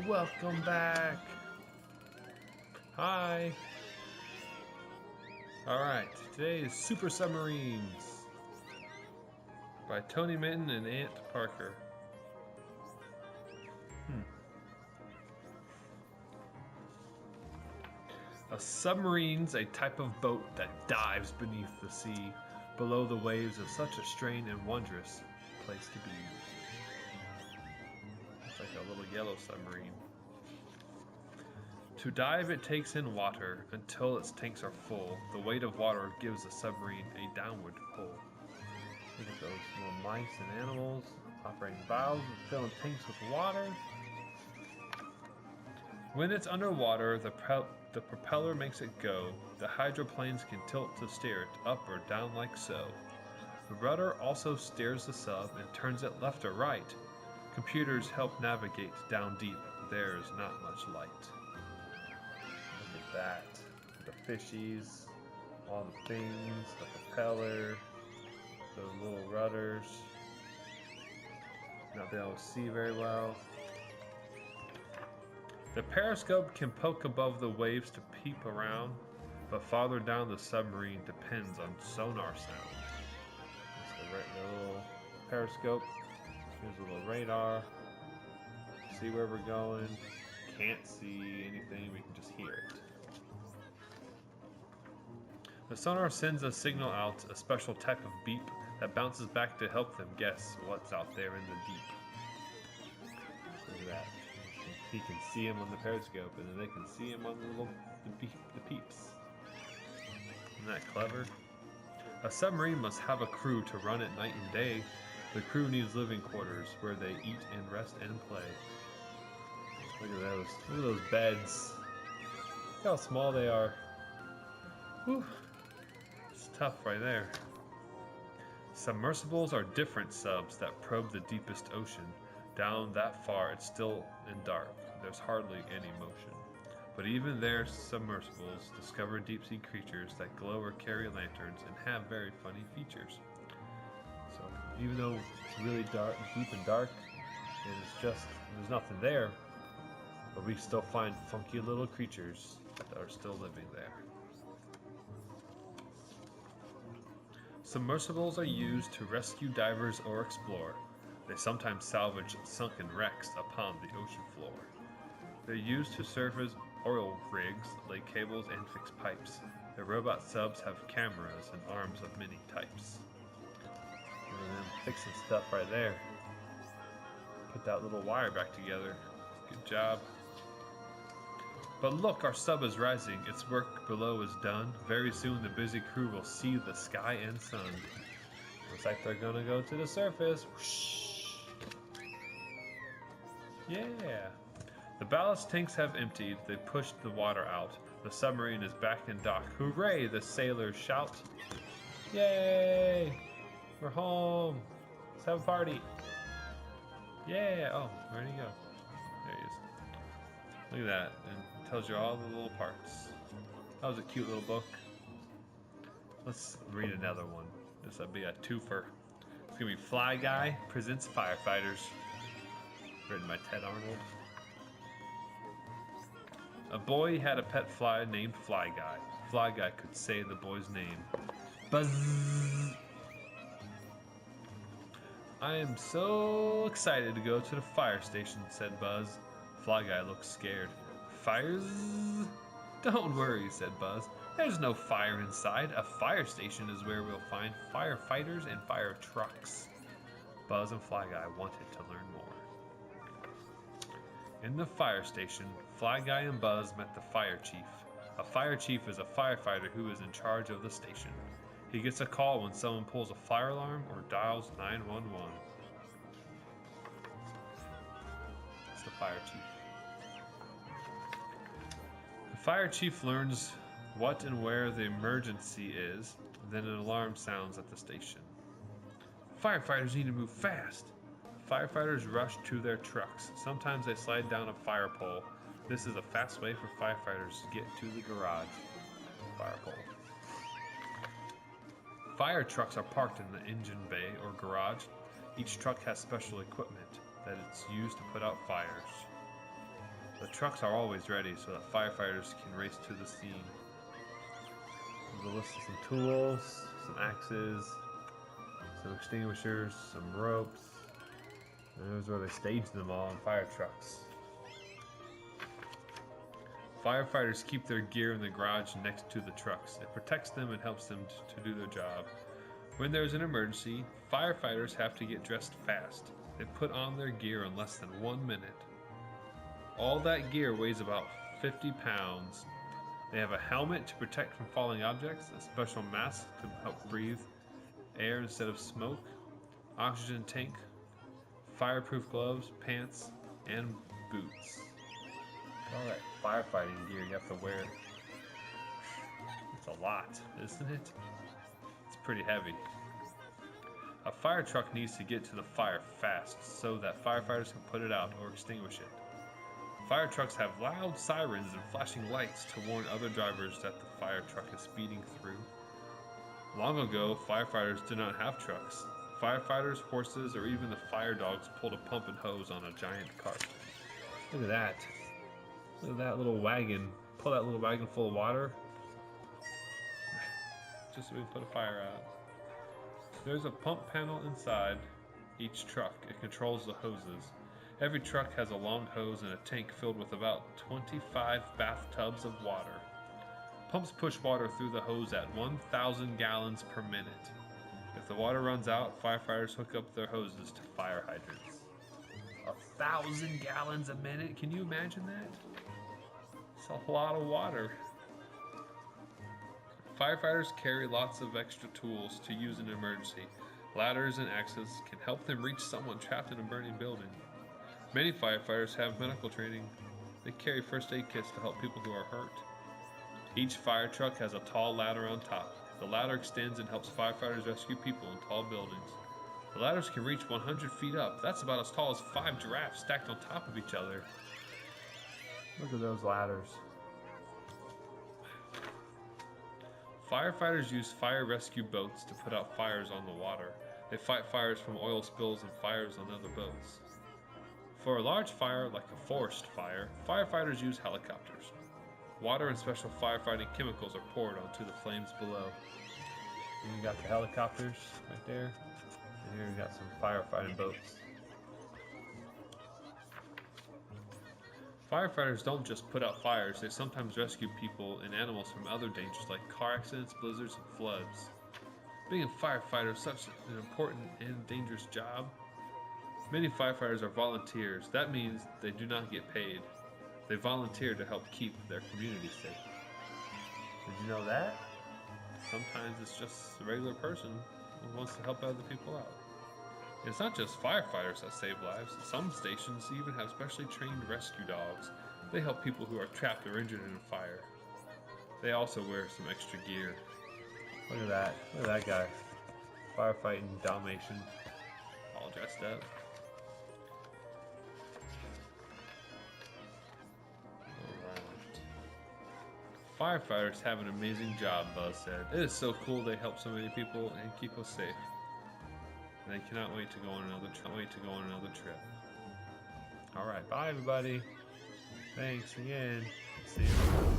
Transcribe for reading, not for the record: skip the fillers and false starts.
welcome back. Hi. Alright, today is Super Submarines by Tony Minton and Ant Parker. A submarine's a type of boat that dives beneath the sea, below the waves of such a strange and wondrous place to be. It's like a little yellow submarine. To dive, it takes in water until its tanks are full. The weight of water gives the submarine a downward pull. Look at those little mice and animals operating valves and filling tanks with water. When it's underwater, the propeller makes it go. The hydroplanes can tilt to steer it up or down like so. The rudder also steers the sub and turns it left or right. Computers help navigate down deep. There is not much light. Look at that. The fishies, all the things, the propeller, those little rudders. Not being able to see very well. The periscope can poke above the waves to peep around, but farther down the submarine depends on sonar sound. That's the little periscope. Here's a little radar. See where we're going. Can't see anything, we can just hear it. The sonar sends a signal out, a special type of beep that bounces back to help them guess what's out there in the deep. Look at that. He can see him on the periscope, and then they can see him on the peeps. Isn't that clever? A submarine must have a crew to run it night and day. The crew needs living quarters where they eat and rest and play. Look at those. Look at those beds. Look how small they are. Whew. It's tough right there. Submersibles are different subs that probe the deepest ocean. Down that far, it's still in dark. There's hardly any motion. But even their submersibles discover deep-sea creatures that glow or carry lanterns and have very funny features. So even though it's really dark, deep and dark, and there's nothing there, but we still find funky little creatures that are still living there. Submersibles are used to rescue divers or explore. They sometimes salvage sunken wrecks upon the ocean floor. They're used to serve as oil rigs, lay cables, and fix pipes. The robot subs have cameras and arms of many types. Look at them fixing stuff right there. Put that little wire back together. Good job. But look, our sub is rising. Its work below is done. Very soon the busy crew will see the sky and sun. Looks like they're gonna go to the surface. Whoosh. Yeah. The ballast tanks have emptied. They pushed the water out. The submarine is back in dock. Hooray! The sailors shout. Yay! We're home. Let's have a party. Yeah. Oh, where'd he go? There he is. Look at that. And it tells you all the little parts. That was a cute little book. Let's read another one. This will be a twofer. It's gonna be Fly Guy presents Firefighters. Written by Ted Arnold. A boy had a pet fly named Fly Guy. Fly Guy could say the boy's name. Buzz! I am so excited to go to the fire station, said Buzz. Fly Guy looked scared. Fires? Don't worry, said Buzz. There's no fire inside. A fire station is where we'll find firefighters and fire trucks. Buzz and Fly Guy wanted to learn more. In the fire station, Fly Guy and Buzz met the fire chief. A fire chief is a firefighter who is in charge of the station. He gets a call when someone pulls a fire alarm or dials 911. It's the fire chief. The fire chief learns what and where the emergency is, then an alarm sounds at the station. Firefighters need to move fast. Firefighters rush to their trucks. Sometimes they slide down a fire pole. This is a fast way for firefighters to get to the garage. Fire pole. Fire trucks are parked in the engine bay or garage. Each truck has special equipment that it's used to put out fires. The trucks are always ready so that firefighters can race to the scene. There's a list of some tools, some axes, some extinguishers, some ropes. And there's where they stage them all in fire trucks. Firefighters keep their gear in the garage next to the trucks. It protects them and helps them to do their job. When there's an emergency, firefighters have to get dressed fast. They put on their gear in less than 1 minute. All that gear weighs about 50 pounds. They have a helmet to protect from falling objects, a special mask to help breathe air instead of smoke, oxygen tank, fireproof gloves, pants, and boots. All that firefighting gear you have to wear. It's a lot, isn't it? It's pretty heavy. A fire truck needs to get to the fire fast so that firefighters can put it out or extinguish it. Fire trucks have loud sirens and flashing lights to warn other drivers that the fire truck is speeding through. Long ago, firefighters did not have trucks. Firefighters, horses, or even the fire dogs pulled a pump and hose on a giant cart. Look at that. Look at that little wagon. Pull that little wagon full of water. Just so we can put a fire out. There's a pump panel inside each truck. It controls the hoses. Every truck has a long hose and a tank filled with about 25 bathtubs of water. Pumps push water through the hose at 1,000 gallons per minute. If the water runs out, firefighters hook up their hoses to fire hydrants. 1,000 gallons a minute? Can you imagine that? It's a lot of water. Firefighters carry lots of extra tools to use in an emergency. Ladders and axes can help them reach someone trapped in a burning building. Many firefighters have medical training. They carry first aid kits to help people who are hurt. Each fire truck has a tall ladder on top. The ladder extends and helps firefighters rescue people in tall buildings. The ladders can reach 100 feet up. That's about as tall as 5 giraffes stacked on top of each other. Look at those ladders. Firefighters use fire rescue boats to put out fires on the water. They fight fires from oil spills and fires on other boats. For a large fire, like a forest fire, firefighters use helicopters. Water and special firefighting chemicals are poured onto the flames below. And you got the helicopters right there. And here we got some firefighting boats. Firefighters don't just put out fires, they sometimes rescue people and animals from other dangers like car accidents, blizzards, and floods. Being a firefighter is such an important and dangerous job. Many firefighters are volunteers. That means they do not get paid. They volunteer to help keep their community safe. Did you know that? Sometimes it's just a regular person who wants to help other people out. It's not just firefighters that save lives. Some stations even have specially trained rescue dogs. They help people who are trapped or injured in a fire. They also wear some extra gear. Look at that. Look at that guy. Firefighting Dalmatian. All dressed up. Firefighters have an amazing job, Buzz said. It is so cool they help so many people and keep us safe. And they cannot wait to go on another trip. All right, bye everybody. Thanks again. See you.